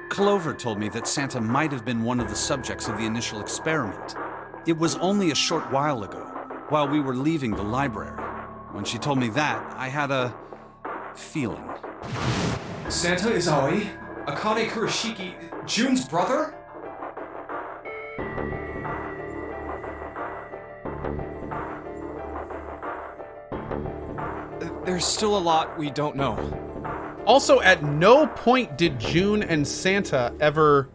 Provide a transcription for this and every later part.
Clover told me that Santa might have been one of the subjects of the initial experiment. It was only a short while ago, while we were leaving the library. When she told me that, I had a feeling. Santa is Aoi, Akane Kurashiki, June's brother? There's still a lot we don't know. Also, at no point did June and Santa ever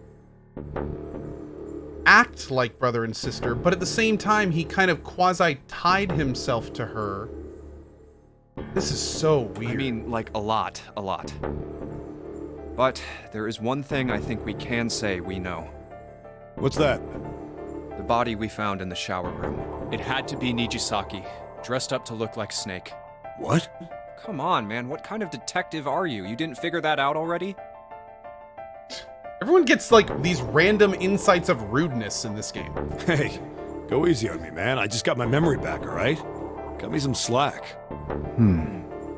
act like brother and sister, but at the same time, he kind of quasi-tied himself to her. This is so weird. I mean, like, a lot. But there is one thing I think we can say we know. What's that? The body we found in the shower room. It had to be Nijisaki, dressed up to look like Snake. What? Come on, man, what kind of detective are you? You didn't figure that out already? Everyone gets, like, these random insights of rudeness in this game. Hey, go easy on me, man. I just got my memory back, alright? Cut me some slack.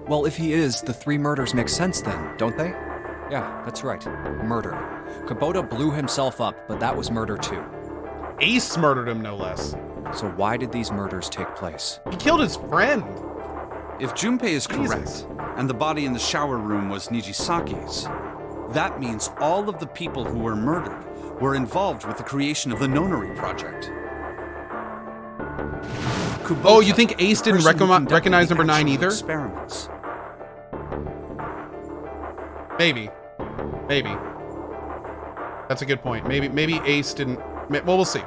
Well, if he is, the 3 murders make sense then, don't they? Yeah, that's right. Murder. Kubota blew himself up, but that was murder too. Ace murdered him, no less. So why did these murders take place? He killed his friend. If Junpei is Jesus. correct, and the body in the shower room was Nijisaki's, that means all of the people who were murdered were involved with the creation of the Nonary project. Kubota, Oh, you think Ace didn't the person who conducted recognize the number 9 actual either? Experiments. Maybe. That's a good point. Maybe Ace didn't... Well, we'll see.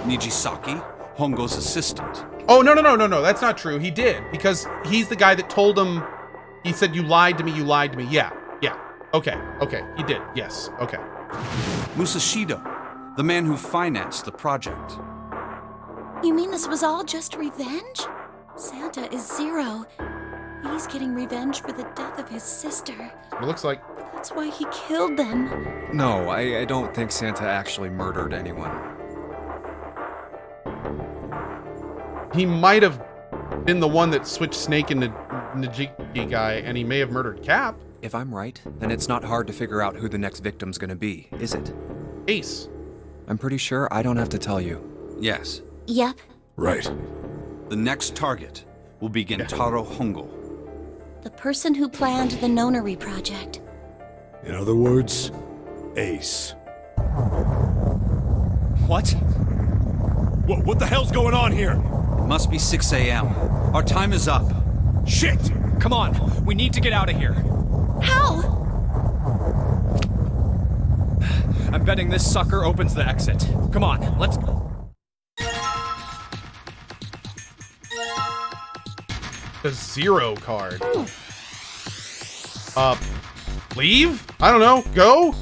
Nijisaki, Hongo's assistant. Oh, no. That's not true. He did. Because he's the guy that told him... He said, you lied to me. Yeah. Okay. He did. Yes. Okay. Musashido, the man who financed the project. You mean this was all just revenge? Santa is Zero. He's getting revenge for the death of his sister. It looks like... That's why he killed them. No, I don't think Santa actually murdered anyone. He might have been the one that switched Snake into Najiki guy, and he may have murdered Cap. If I'm right, then it's not hard to figure out who the next victim's gonna be, is it? Ace. I'm pretty sure I don't have to tell you. Yes, Yep. Right. the next target will be Gentaro Hongo. The person who planned the Nonary project. In other words, Ace. What? What the hell's going on here? It must be 6 a.m. Our time is up. Shit! Come on, we need to get out of here. How? I'm betting this sucker opens the exit. Come on, let's go. The Zero card. Leave? I don't know. Go?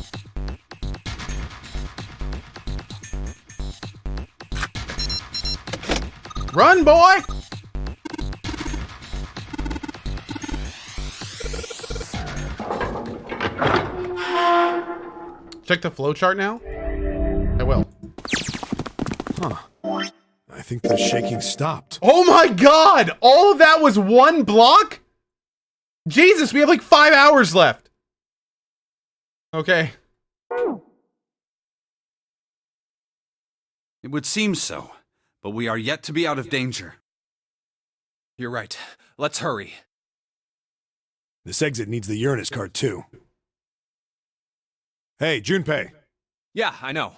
Run, boy! Check the flowchart now? I will. Huh. I think the shaking stopped. Oh my god! All of that was one block? Jesus, we have like 5 hours left. Okay. It would seem so, but we are yet to be out of danger. You're right. Let's hurry. This exit needs the Uranus card, too. Hey, Junpei. Yeah, I know.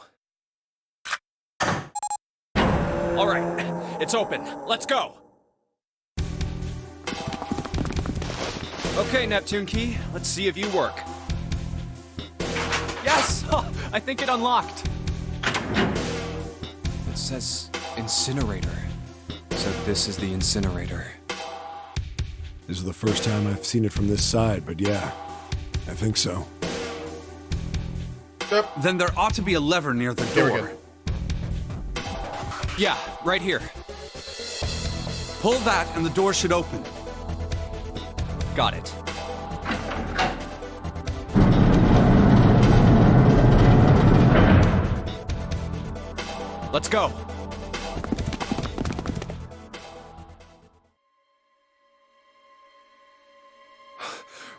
All right, it's open. Let's go. Okay, Neptune Key, let's see if you work. Yes! I think it unlocked. It says incinerator. So this is the incinerator. This is the first time I've seen it from this side, but yeah, I think so. Then there ought to be a lever near the Here we door. go. Yeah, right here. Pull that and the door should open. Got it. Let's go.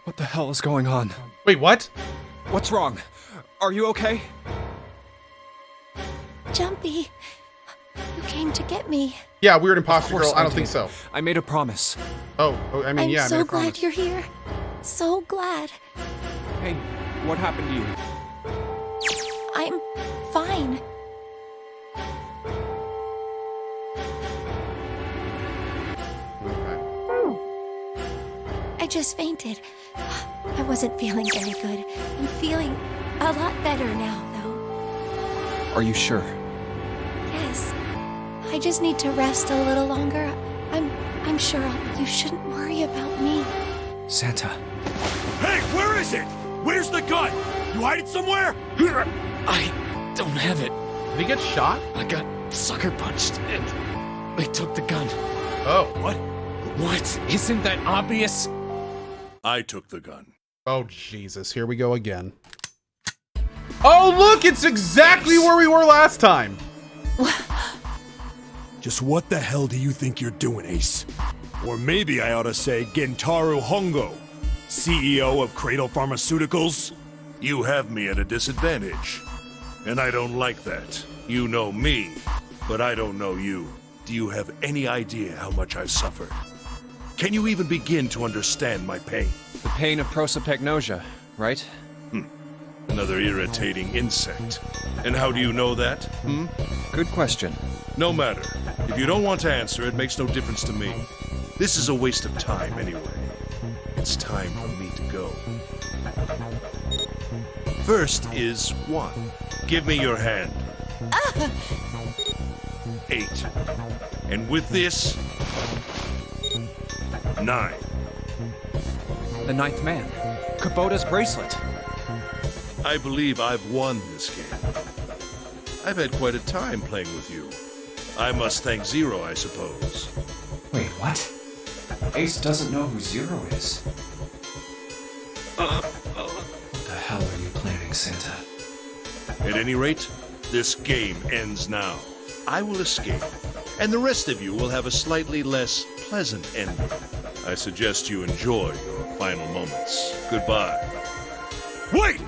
What the hell is going on? Wait, what? What's wrong? Are you okay? Jumpy, you came to get me. Yeah, weird imposter Of course girl. I don't did. think so. I made a promise. Oh, I mean, I'm yeah, I so made a glad promise. you're here. So glad. Hey, what happened to you? I'm fine. Okay. I just fainted. I wasn't feeling very good. I'm feeling a lot better now, though. Are you sure? Yes. I just need to rest a little longer. I'm sure you shouldn't worry about me. Santa. Hey, where is it? Where's the gun? You hide it somewhere? I don't have it. Did he get shot? I got sucker punched and they took the gun. Oh. What? What? Isn't that obvious? I took the gun. Oh, Jesus. Here we go again. Oh, look! It's exactly where we were last time. Just what the hell do you think you're doing, Ace? Or maybe I ought to say Gentaro Hongo, CEO of Cradle Pharmaceuticals? You have me at a disadvantage. And I don't like that. You know me, but I don't know you. Do you have any idea how much I've suffered? Can you even begin to understand my pain? The pain of prosopagnosia, right? Another irritating insect. And how do you know that? Good question. No matter. If you don't want to answer, it makes no difference to me. This is a waste of time anyway. It's time for me to go. First is 1. Give me your hand. 8. And with this, 9. The ninth man. Kubota's bracelet. I believe I've won this game. I've had quite a time playing with you. I must thank Zero, I suppose. Wait, what? Ace doesn't know who Zero is. What the hell are you planning, Santa? At any rate, this game ends now. I will escape, and the rest of you will have a slightly less pleasant ending. I suggest you enjoy your final moments. Goodbye. Wait!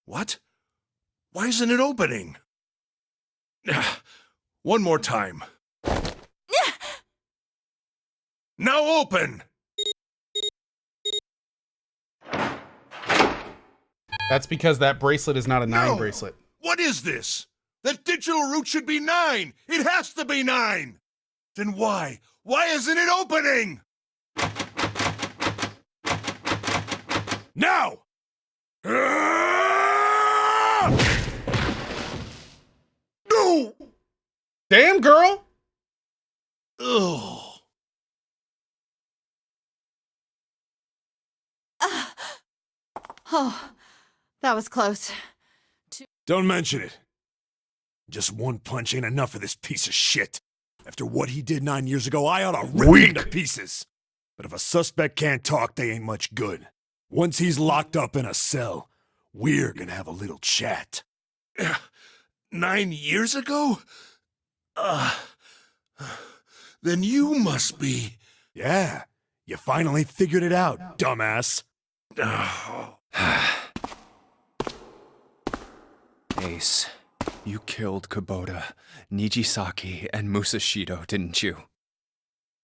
What? Why isn't it opening? One more time. Now open! That's because that bracelet is not a 9 No! bracelet. What is this? That digital root should be 9! It has to be 9! Then why? Why isn't it opening? Now! No! Damn, girl! Ugh. Oh, that was close. Don't mention it. Just one punch ain't enough for this piece of shit. After what he did 9 years ago, I ought to rip him to pieces. But if a suspect can't talk, they ain't much good. Once he's locked up in a cell, we're gonna have a little chat. 9 years ago? Then you must be... Yeah, you finally figured it out, dumbass. Ace, you killed Kubota, Nijisaki, and Musashido, didn't you?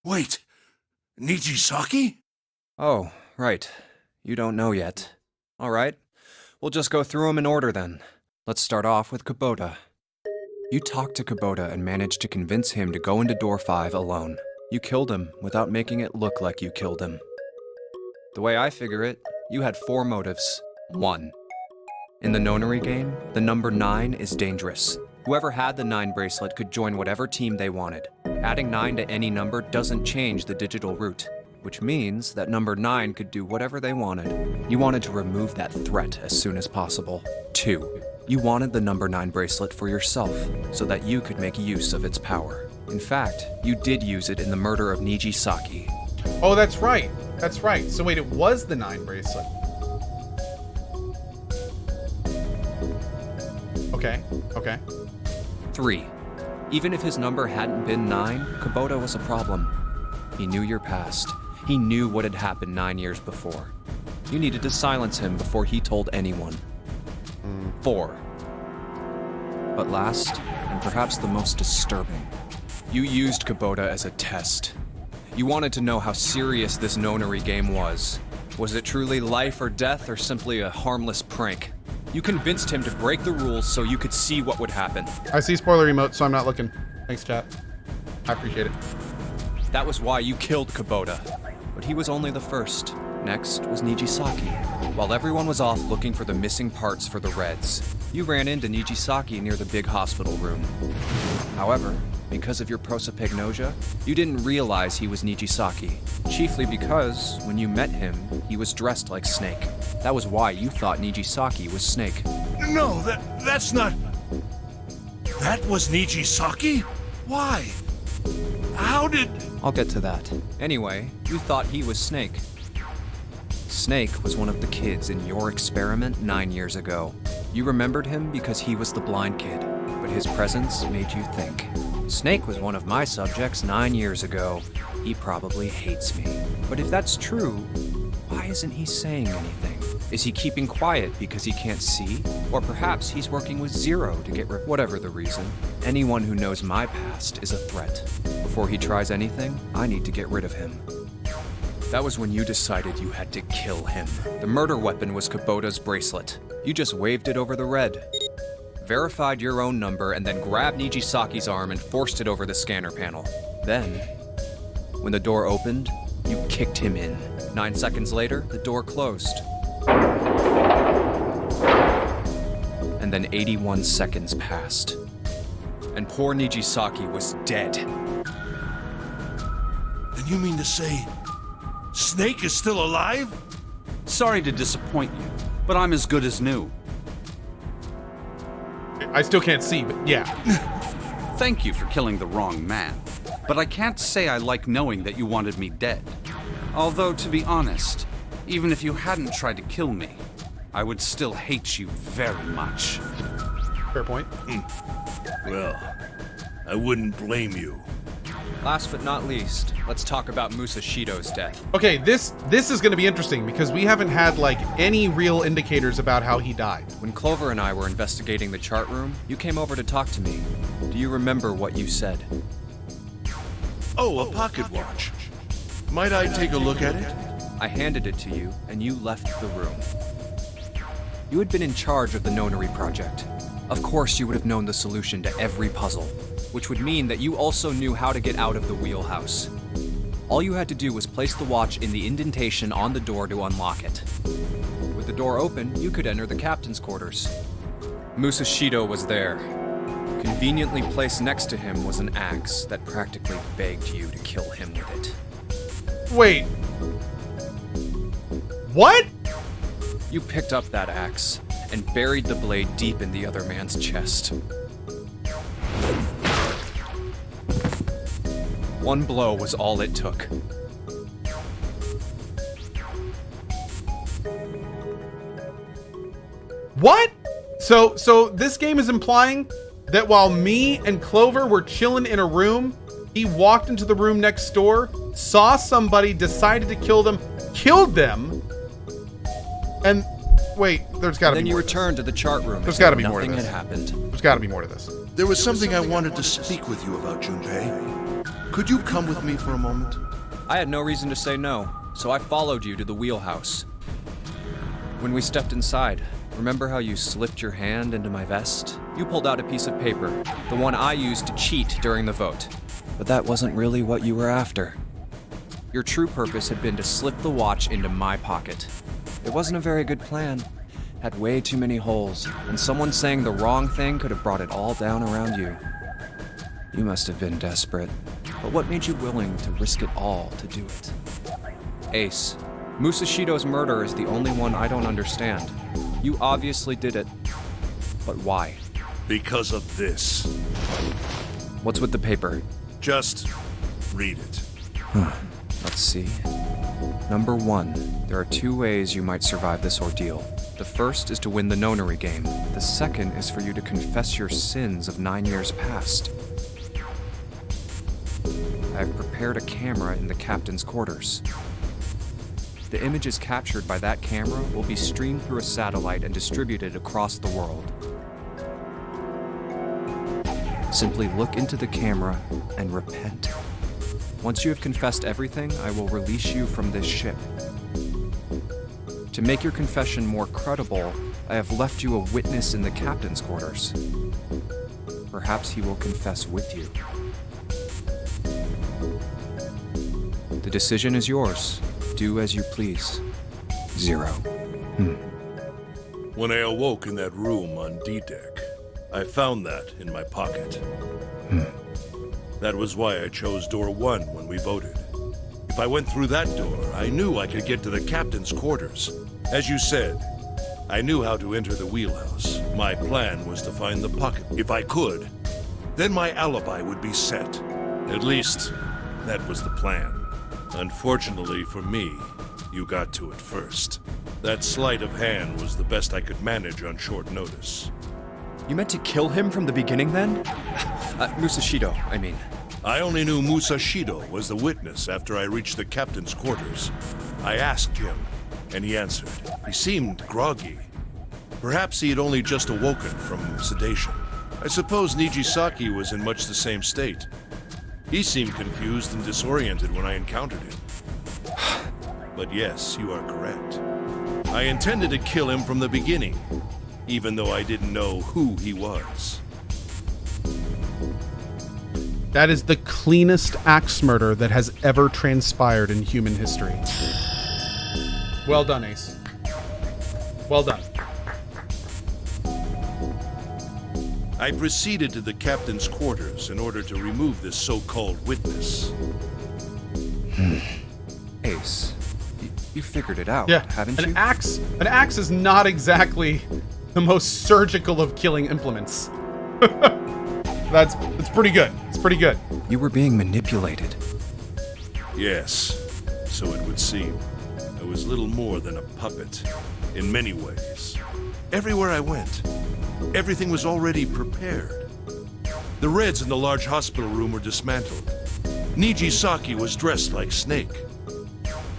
Wait, Nijisaki? Oh, right. You don't know yet. All right. We'll just go through them in order then. Let's start off with Kubota. You talked to Kubota and managed to convince him to go into door 5 alone. You killed him without making it look like you killed him. The way I figure it, you had 4 motives. 1. In the Nonary game, the number 9 is dangerous. Whoever had the 9 bracelet could join whatever team they wanted. Adding 9 to any number doesn't change the digital root, which means that number 9 could do whatever they wanted. You wanted to remove that threat as soon as possible. 2. You wanted the number 9 bracelet for yourself, so that you could make use of its power. In fact, you did use it in the murder of Nijisaki. Oh, that's right. That's right. So wait, it was the 9 bracelet. Okay, okay. 3. Even if his number hadn't been 9, Kubota was a problem. He knew your past. He knew what had happened 9 years before. You needed to silence him before he told anyone. 4. But last, and perhaps the most disturbing, you used Kubota as a test. You wanted to know how serious this Nonary game was. Was it truly life or death, or simply a harmless prank? You convinced him to break the rules so you could see what would happen. I see spoiler emote, so I'm not looking. Thanks, chat. I appreciate it. That was why you killed Kubota. But he was only the first. Next was Nijisaki. While everyone was off looking for the missing parts for the Reds, you ran into Nijisaki near the big hospital room. However, because of your prosopagnosia, you didn't realize he was Nijisaki. Chiefly because, when you met him, he was dressed like Snake. That was why you thought Nijisaki was Snake. No, that's not... That was Nijisaki? Why? How did... I'll get to that. Anyway, you thought he was Snake. Snake was one of the kids in your experiment 9 years ago. You remembered him because he was the blind kid, but his presence made you think. Snake was one of my subjects 9 years ago. He probably hates me. But if that's true, why isn't he saying anything? Is he keeping quiet because he can't see? Or perhaps he's working with Zero to get whatever the reason. Anyone who knows my past is a threat. Before he tries anything, I need to get rid of him. That was when you decided you had to kill him. The murder weapon was Kubota's bracelet. You just waved it over the red, verified your own number, and then grabbed Nijisaki's arm and forced it over the scanner panel. Then, when the door opened, you kicked him in. 9 seconds later, the door closed. And then 81 seconds passed. And poor Nijisaki was dead. Then you mean to say... Snake is still alive? Sorry to disappoint you, but I'm as good as new. I still can't see, but yeah. Thank you for killing the wrong man, but I can't say I like knowing that you wanted me dead. Although, to be honest, even if you hadn't tried to kill me, I would still hate you very much. Fair point. Well, I wouldn't blame you. Last but not least, let's talk about Musashido's death. Okay, this is going to be interesting because we haven't had like any real indicators about how he died. When Clover and I were investigating the chart room, you came over to talk to me. Do you remember what you said? Oh, a pocket watch. Might I take a look at it? I handed it to you, and you left the room. You had been in charge of the Nonary project. Of course, you would have known the solution to every puzzle, which would mean that you also knew how to get out of the wheelhouse. All you had to do was place the watch in the indentation on the door to unlock it. With the door open, you could enter the captain's quarters. Musashido was there. Conveniently placed next to him was an axe that practically begged you to kill him with it. Wait. What? You picked up that axe and buried the blade deep in the other man's chest. One blow was all it took. What? So this game is implying that while me and Clover were chilling in a room, he walked into the room next door, saw somebody, decided to kill them, killed them, and wait, there's got to be more. Then you returned to the chart room. There's got to be more to Nothing this. had happened. There's got to be more to this. There was something I wanted to speak with you about, Junpei. Could you come with me for a moment? I had no reason to say no, so I followed you to the wheelhouse. When we stepped inside, remember how you slipped your hand into my vest? You pulled out a piece of paper, the one I used to cheat during the vote. But that wasn't really what you were after. Your true purpose had been to slip the watch into my pocket. It wasn't a very good plan. Had way too many holes, and someone saying the wrong thing could have brought it all down around you. You must have been desperate. But what made you willing to risk it all to do it? Ace, Musashido's murder is the only one I don't understand. You obviously did it. But why? Because of this. What's with the paper? Just read it. Let's see. Number 1, there are 2 ways you might survive this ordeal. The first is to win the Nonary game. The second is for you to confess your sins of 9 years past. I have prepared a camera in the captain's quarters. The images captured by that camera will be streamed through a satellite and distributed across the world. Simply look into the camera and repent. Once you have confessed everything, I will release you from this ship. To make your confession more credible, I have left you a witness in the captain's quarters. Perhaps he will confess with you. The decision is yours. Do as you please. Zero. When I awoke in that room on D-Deck, I found that in my pocket. That was why I chose door 1 when we voted. If I went through that door, I knew I could get to the captain's quarters. As you said, I knew how to enter the wheelhouse. My plan was to find the pocket. If I could, then my alibi would be set. At least, that was the plan. Unfortunately for me, you got to it first. That sleight of hand was the best I could manage on short notice. You meant to kill him from the beginning then? Musashido, I mean. I only knew Musashido was the witness after I reached the captain's quarters. I asked him, and he answered. He seemed groggy. Perhaps he had only just awoken from sedation. I suppose Nijisaki was in much the same state. He seemed confused and disoriented when I encountered him. But yes, you are correct. I intended to kill him from the beginning, even though I didn't know who he was. That is the cleanest axe murder that has ever transpired in human history. Well done, Ace. Well done. I proceeded to the captain's quarters in order to remove this so-called witness. Ace, you figured it out, Yeah, haven't an you? axe is not exactly the most surgical of killing implements. That's pretty good. It's pretty good. You were being manipulated. Yes, so it would seem. I was little more than a puppet, in many ways. Everywhere I went, everything was already prepared. The Reds in the large hospital room were dismantled. Nijisaki was dressed like Snake.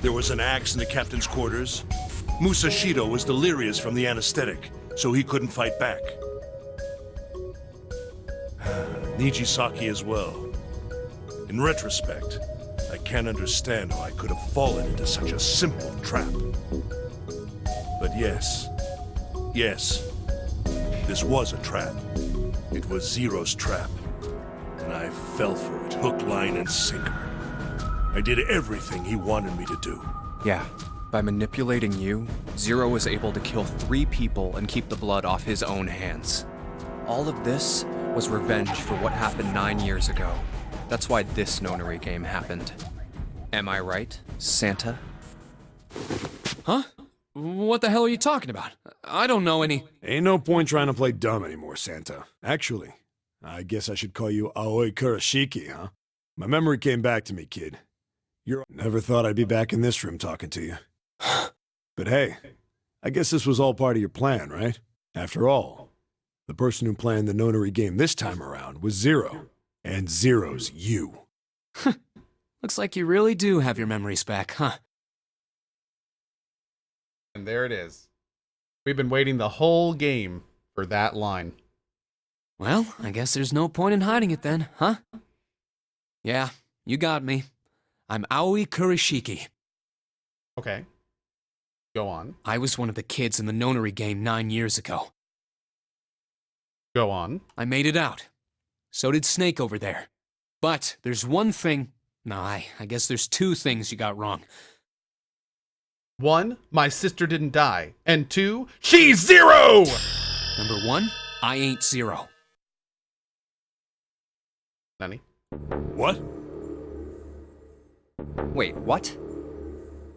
There was an axe in the captain's quarters. Musashido was delirious from the anesthetic, so he couldn't fight back. Nijisaki as well. In retrospect, I can't understand how I could have fallen into such a simple trap. But yes, this was a trap. It was Zero's trap, and I fell for it, hook, line, and sinker. I did everything he wanted me to do. Yeah, by manipulating you, Zero was able to kill 3 people and keep the blood off his own hands. All of this was revenge for what happened 9 years ago. That's why this Nonary game happened. Am I right, Santa? Huh? What the hell are you talking about? I don't know any... Ain't no point trying to play dumb anymore, Santa. Actually, I guess I should call you Aoi Kurashiki, huh? My memory came back to me, kid. Never thought I'd be back in this room talking to you. But hey, I guess this was all part of your plan, right? After all, the person who planned the Nonary game this time around was Zero. And Zero's you. Looks like you really do have your memories back, huh? And there it is. We've been waiting the whole game for that line. Well, I guess there's no point in hiding it then, huh? Yeah, you got me. I'm Aoi Kurashiki. Okay. Go on. I was one of the kids in the Nonary game 9 years ago. Go on. I made it out. So did Snake over there. But there's one thing... No, I guess there's 2 things you got wrong. 1, my sister didn't die. And 2, she's Zero! Number 1, I ain't Zero. Nani? What? Wait, what?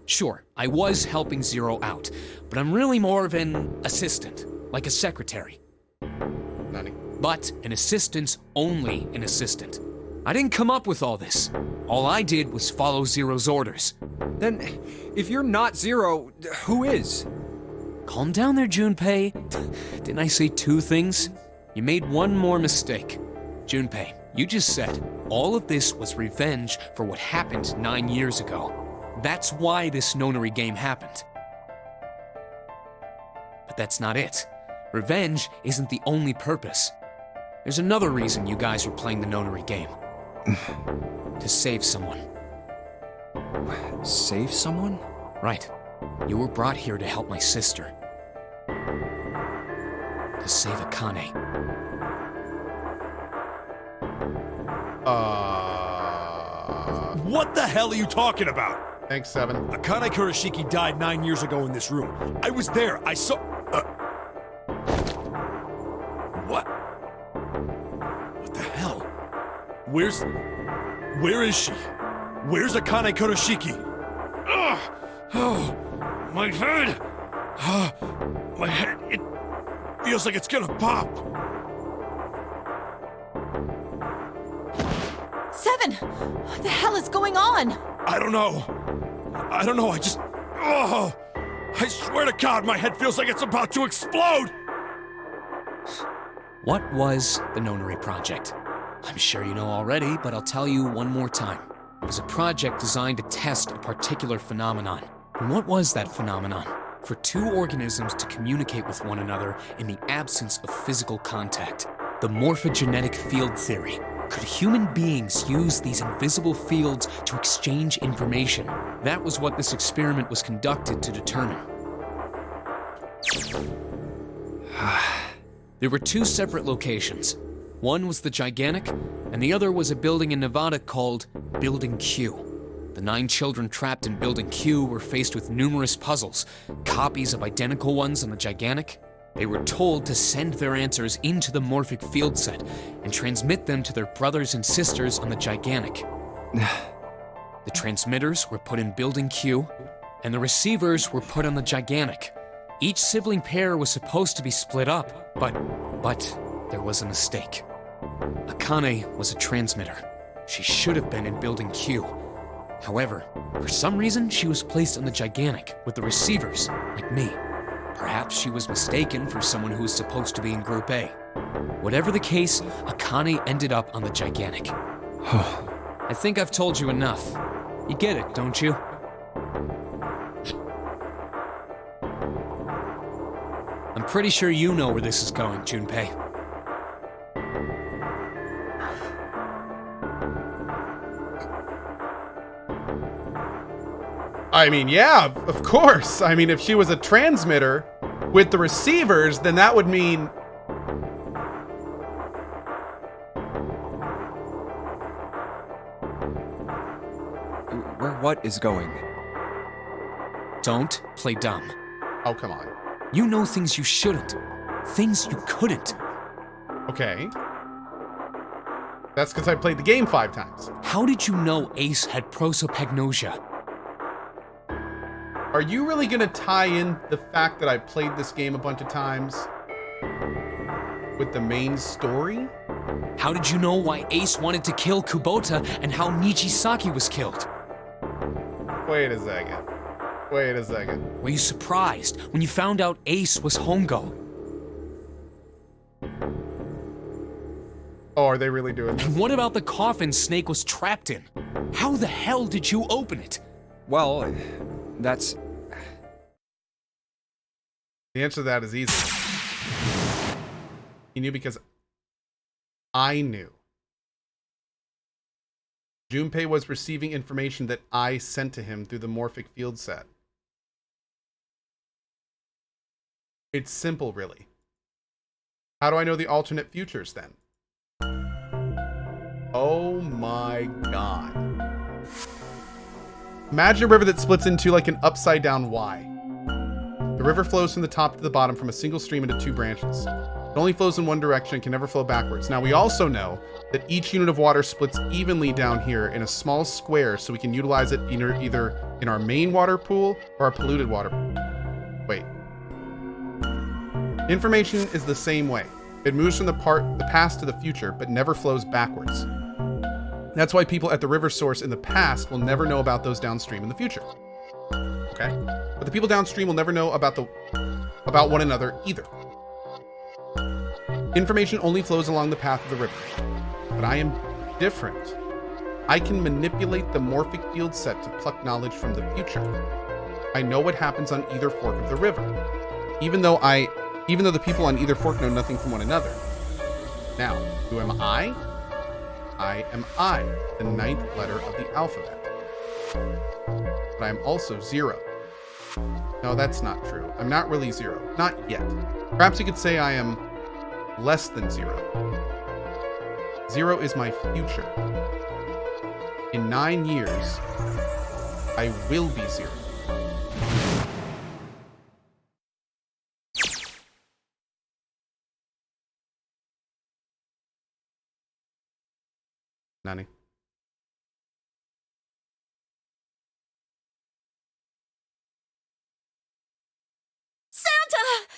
Sure, I was helping Zero out, but I'm really more of an assistant, like a secretary. Nani? But an assistant's only an assistant. I didn't come up with all this. All I did was follow Zero's orders. Then, if you're not Zero, who is? Calm down there, Junpei. Didn't I say 2 things? You made one more mistake. Junpei, you just said all of this was revenge for what happened 9 years ago. That's why this Nonary game happened. But that's not it. Revenge isn't the only purpose. There's another reason you guys are playing the Nonary game. To save someone. Save someone? Right. You were brought here to help my sister. To save Akane. What the hell are you talking about? Thanks, Seven. Akane Kurashiki died 9 years ago in this room. I was there. I saw... What? What the hell? Where is she? Where's Akane Kurashiki? Ugh! Oh, my head! My head, it feels like it's gonna pop. Seven! What the hell is going on? I don't know. I just... Oh! I swear to God, my head feels like it's about to explode! What was the Nonary Project? I'm sure you know already, but I'll tell you one more time. It was a project designed to test a particular phenomenon. And what was that phenomenon? For two organisms to communicate with one another in the absence of physical contact. The morphogenetic field theory. Could human beings use these invisible fields to exchange information? That was what this experiment was conducted to determine. There were two separate locations. One was the Gigantic, and the other was a building in Nevada called Building Q. The 9 children trapped in Building Q were faced with numerous puzzles, copies of identical ones on the Gigantic. They were told to send their answers into the morphic field set and transmit them to their brothers and sisters on the Gigantic. The transmitters were put in Building Q, and the receivers were put on the Gigantic. Each sibling pair was supposed to be split up, but there was a mistake. Akane was a transmitter. She should have been in Building Q. However, for some reason, she was placed on the Gigantic with the receivers, like me. Perhaps she was mistaken for someone who was supposed to be in Group A. Whatever the case, Akane ended up on the Gigantic. I think I've told you enough. You get it, don't you? I'm pretty sure you know where this is going, Junpei. I mean, yeah, of course. I mean, if she was a transmitter with the receivers, then that would mean... Where what is going? Don't play dumb. Oh, come on. You know things you shouldn't. Things you couldn't. Okay. That's because I played the game 5 times. How did you know Ace had prosopagnosia? Are you really going to tie in the fact that I played this game a bunch of times with the main story? How did you know why Ace wanted to kill Kubota and how Nijisaki was killed? Wait a second. Wait a second. Were you surprised when you found out Ace was Hongo? Oh, are they really doing this? And what about the coffin Snake was trapped in? How the hell did you open it? Well, that's... The answer to that is easy. He knew because I knew. Junpei was receiving information that I sent to him through the morphic field set. It's simple, really. How do I know the alternate futures, then? Oh my god. Imagine a river that splits into like an upside-down Y. The river flows from the top to the bottom from a single stream into 2 branches. It only flows in one direction and can never flow backwards. Now, we also know that each unit of water splits evenly down here in a small square, so we can utilize it either in our main water pool or our polluted water pool. Wait. Information is the same way. It moves from the past to the future, but never flows backwards. That's why people at the river source in the past will never know about those downstream in the future. Okay? But the people downstream will never know about one another either. Information only flows along the path of the river. But I am different. I can manipulate the morphic field set to pluck knowledge from the future. I know what happens on either fork of the river, even though the people on either fork know nothing from one another. Now, who am I? I am I, the 9th letter of the alphabet. But I am also 0. No, that's not true. I'm not really 0. Not yet. Perhaps you could say I am less than 0. 0 is my future. In 9 years, I will be 0. Nonary. Santa!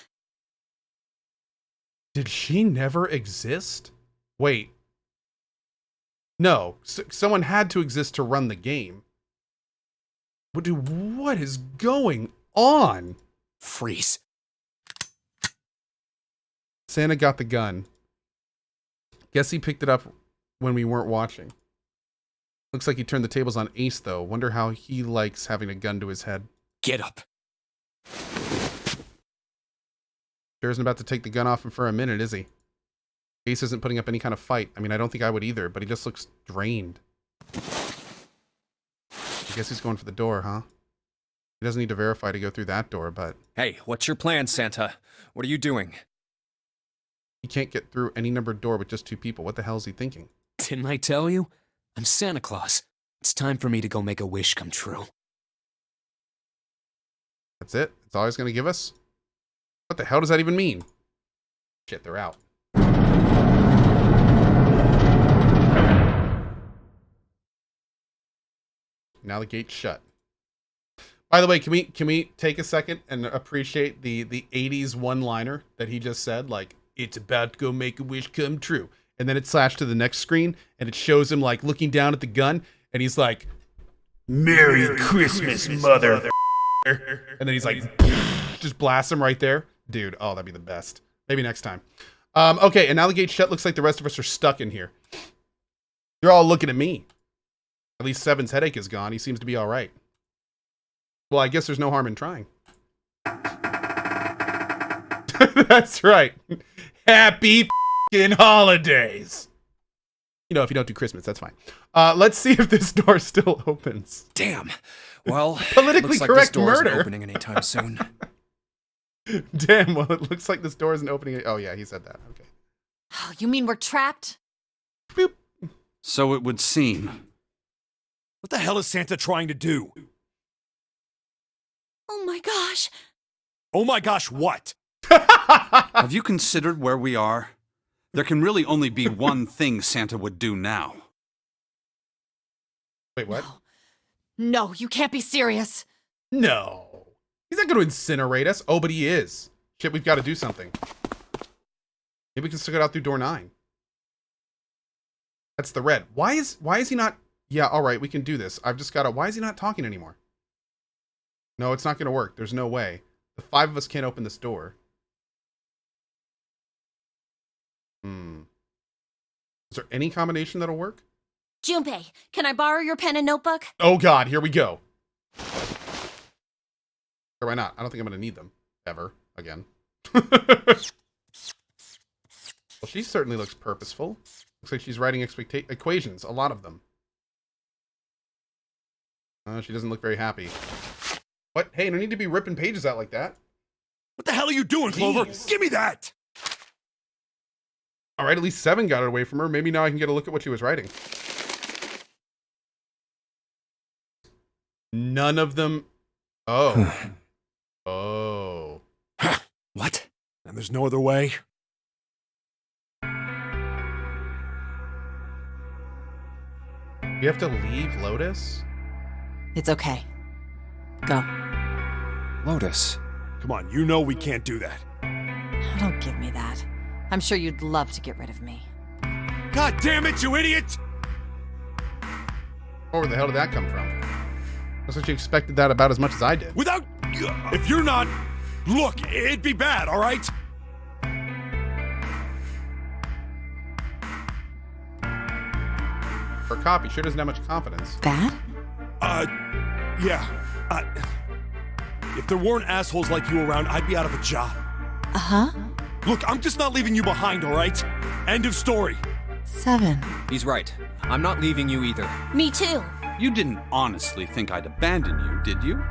Did she never exist? Wait. No, someone had to exist to run the game. But dude, what is going on? Freeze. Santa got the gun. Guess he picked it up when we weren't watching. Looks like he turned the tables on Ace, though. Wonder how he likes having a gun to his head. Get up. Sure isn't about to take the gun off him for a minute, is he? Ace isn't putting up any kind of fight. I mean, I don't think I would either, but he just looks drained. I guess he's going for the door, huh? He doesn't need to verify to go through that door, but... Hey, what's your plan, Santa? What are you doing? He can't get through any numbered door with just 2 people. What the hell is he thinking? Didn't I tell you? I'm Santa Claus. It's time for me to go make a wish come true. That's it? That's all he's going to give us? What the hell does that even mean? Shit, they're out. Now the gate's shut. By the way, can we take a second and appreciate the 80s one-liner that he just said? Like, it's about to go make a wish come true. And then it slashed to the next screen, and it shows him, like, looking down at the gun, and he's like, Merry Christmas, mother. And then he's like, just blasts him right there. Dude, oh, that'd be the best. Maybe next time. Okay, and now the gate's shut. Looks like the rest of us are stuck in here. They're all looking at me. At least Seven's headache is gone. He seems to be all right. Well, I guess there's no harm in trying. That's right. Happy f***ing holidays. You know, if you don't do Christmas, that's fine. Let's see if this door still opens. Damn. Well, Politically looks like correct this door isn't murder. opening anytime soon. Damn, well, it looks like this door isn't opening. Oh, yeah, he said that. Okay. Oh, you mean we're trapped? Boop. So it would seem. What the hell is Santa trying to do? Oh my gosh. Oh my gosh, what? Have you considered where we are? There can really only be one thing Santa would do now. Wait, what? No, you can't be serious. No. He's not going to incinerate us. Oh, but he is. Shit, we've got to do something. Maybe we can stick it out through door 9. That's the red. Why is he not... Yeah, all right, we can do this. I've just got to... Why is he not talking anymore? No, it's not going to work. There's no way. The 5 of us can't open this door. Is there any combination that'll work? Junpei, can I borrow your pen and notebook? Oh, God, here we go. Or why not? I don't think I'm going to need them. Ever. Again. Well, she certainly looks purposeful. Looks like she's writing equations. A lot of them. She doesn't look very happy. What? Hey, no need to be ripping pages out like that. What the hell are you doing, Clover? Jeez. Give me that! All right, at least 7 got it away from her. Maybe now I can get a look at what she was writing. None of them... Oh. Oh. What? And there's no other way? You have to leave Lotus? It's okay. Go. Lotus. Come on, you know we can't do that. Don't give me that. I'm sure you'd love to get rid of me. God damn it, you idiot! Where the hell did that come from? Looks like you expected that about as much as I did. Without... If you're not... Look, it'd be bad, all right? Work copy. Sure doesn't have much confidence. That? Yeah. If there weren't assholes like you around, I'd be out of a job. Uh-huh. Look, I'm just not leaving you behind, all right? End of story. 7. He's right. I'm not leaving you either. Me too. You didn't honestly think I'd abandon you, did you?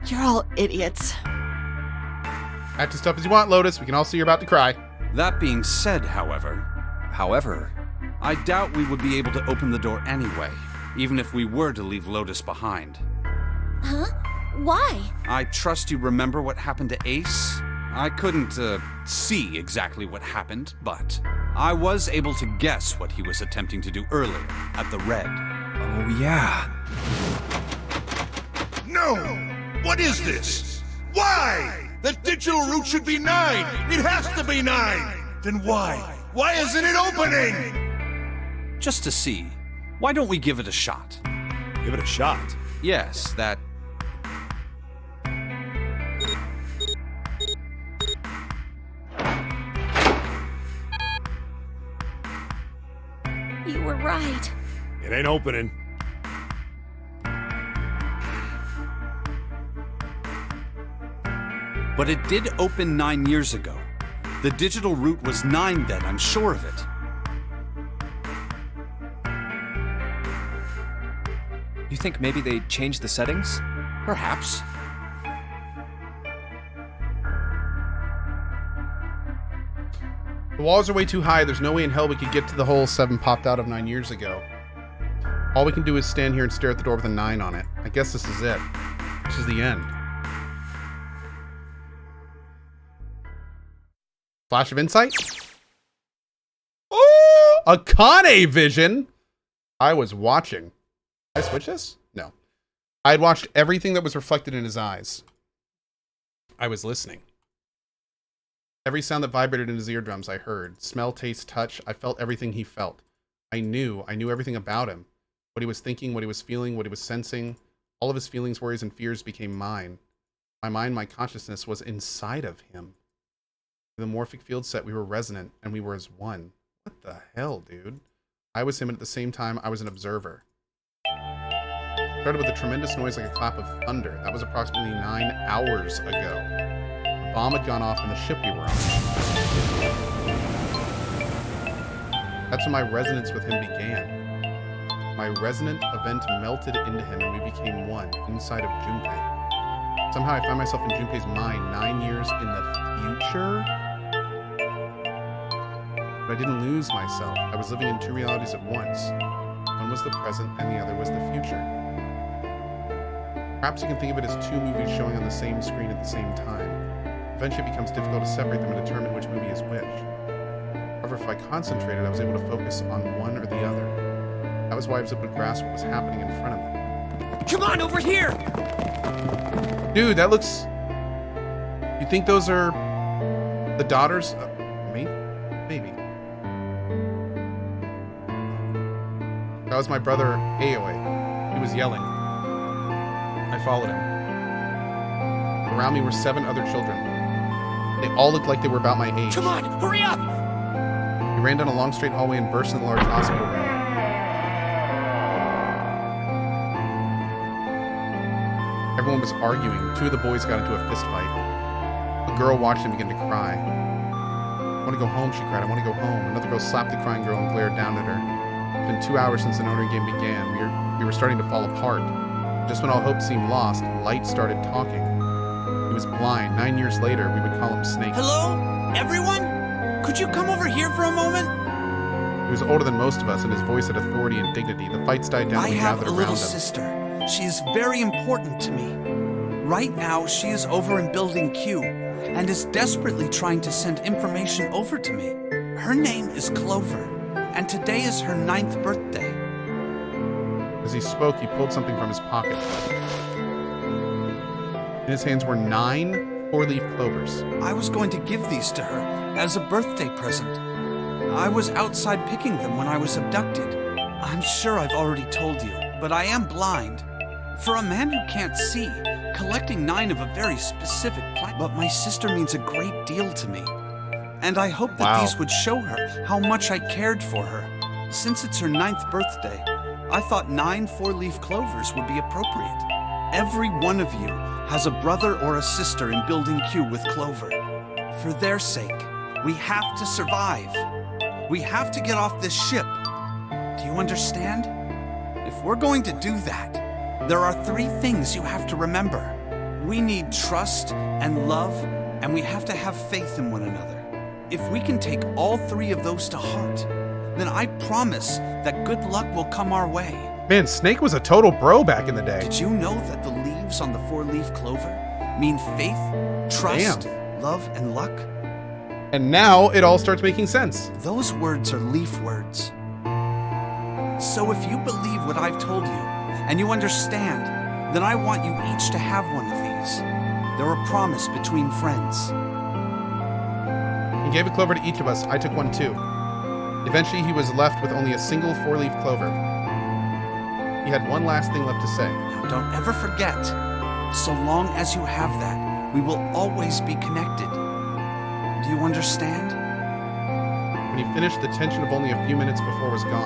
You're all idiots. Act as tough as you want, Lotus. We can all see you're about to cry. That being said, however, I doubt we would be able to open the door anyway, even if we were to leave Lotus behind. Huh? Why? I trust you remember what happened to Ace? I couldn't, see exactly what happened, but I was able to guess what he was attempting to do earlier at the Red. Oh, yeah. No! What is this? Why? The digital route should be 9! It has to be 9! Then why? Why isn't it opening? Just to see. Why don't we give it a shot? Give it a shot. Yes, that... You were right. It ain't opening. But it did open 9 years ago. The digital route was 9 then, I'm sure of it. You think maybe they changed the settings? Perhaps. The walls are way too high. There's no way in hell we could get to the hole 7 popped out of 9 years ago. All we can do is stand here and stare at the door with a 9 on it. I guess this is it. This is the end. Flash of insight? Oh, a Cohh vision. I was watching. Did I switch this? No. I had watched everything that was reflected in his eyes. I was listening. Every sound that vibrated in his eardrums I heard. Smell, taste, touch. I felt everything he felt. I knew everything about him. What he was thinking, what he was feeling, what he was sensing. All of his feelings, worries, and fears became mine. My mind, my consciousness was inside of him. In the morphic field set, we were resonant, and we were as one. What the hell, dude? I was him, and at the same time, I was an observer. It started with a tremendous noise like a clap of thunder. That was approximately 9 hours ago. A bomb had gone off in the ship we were on. That's when my resonance with him began. My resonant event melted into him, and we became one, inside of Junpei. Somehow I find myself in Junpei's mind 9 years in the future? But I didn't lose myself. I was living in 2 realities at once. One was the present, and the other was the future. Perhaps you can think of it as 2 movies showing on the same screen at the same time. Eventually it becomes difficult to separate them and determine which movie is which. However, if I concentrated, I was able to focus on one or the other. That was why I was able to grasp what was happening in front of me. Come on, over here! Dude, that looks... You think those are the daughters? Maybe. That was my brother, Aoe. He was yelling. I followed him. Around me were 7 other children. They all looked like they were about my age. Come on, hurry up! He ran down a long straight hallway and burst in the large hospital room. Everyone was arguing. 2 of the boys got into a fist fight. A girl watched and began to cry. I want to go home, she cried. I want to go home. Another girl slapped the crying girl and glared down at her. It's been 2 hours since the Nonary game began. We were starting to fall apart. Just when all hope seemed lost, Light started talking. He was blind. 9 years later, we would call him Snake. Hello? Everyone? Could you come over here for a moment? He was older than most of us, and his voice had authority and dignity. The fights died down I and we have gathered a around little him. sister. She is very important to me. Right now, she is over in Building Q and is desperately trying to send information over to me. Her name is Clover, and today is her 9th birthday. As he spoke, he pulled something from his pocket. In his hands were 9 4-leaf clovers. I was going to give these to her as a birthday present. I was outside picking them when I was abducted. I'm sure I've already told you, but I am blind. For a man who can't see, collecting 9 of a very specific plant. But my sister means a great deal to me. And I hope that Wow. these would show her how much I cared for her. Since it's her 9th birthday, I thought 9 four-leaf clovers would be appropriate. Every one of you has a brother or a sister in Building Q with Clover. For their sake, we have to survive. We have to get off this ship. Do you understand? If we're going to do that, there are 3 things you have to remember. We need trust and love, and we have to have faith in one another. If we can take all 3 of those to heart, then I promise that good luck will come our way. Man, Snake was a total bro back in the day. Did you know that the leaves on the 4-leaf clover mean faith, trust, love, and luck? And now it all starts making sense. Those words are leaf words. So if you believe what I've told you, and you understand, then I want you each to have one of these. They're a promise between friends. He gave a clover to each of us. I took one too. Eventually, he was left with only a single 4-leaf clover. He had one last thing left to say. Now, don't ever forget, so long as you have that, we will always be connected. Do you understand? When he finished, the tension of only a few minutes before was gone.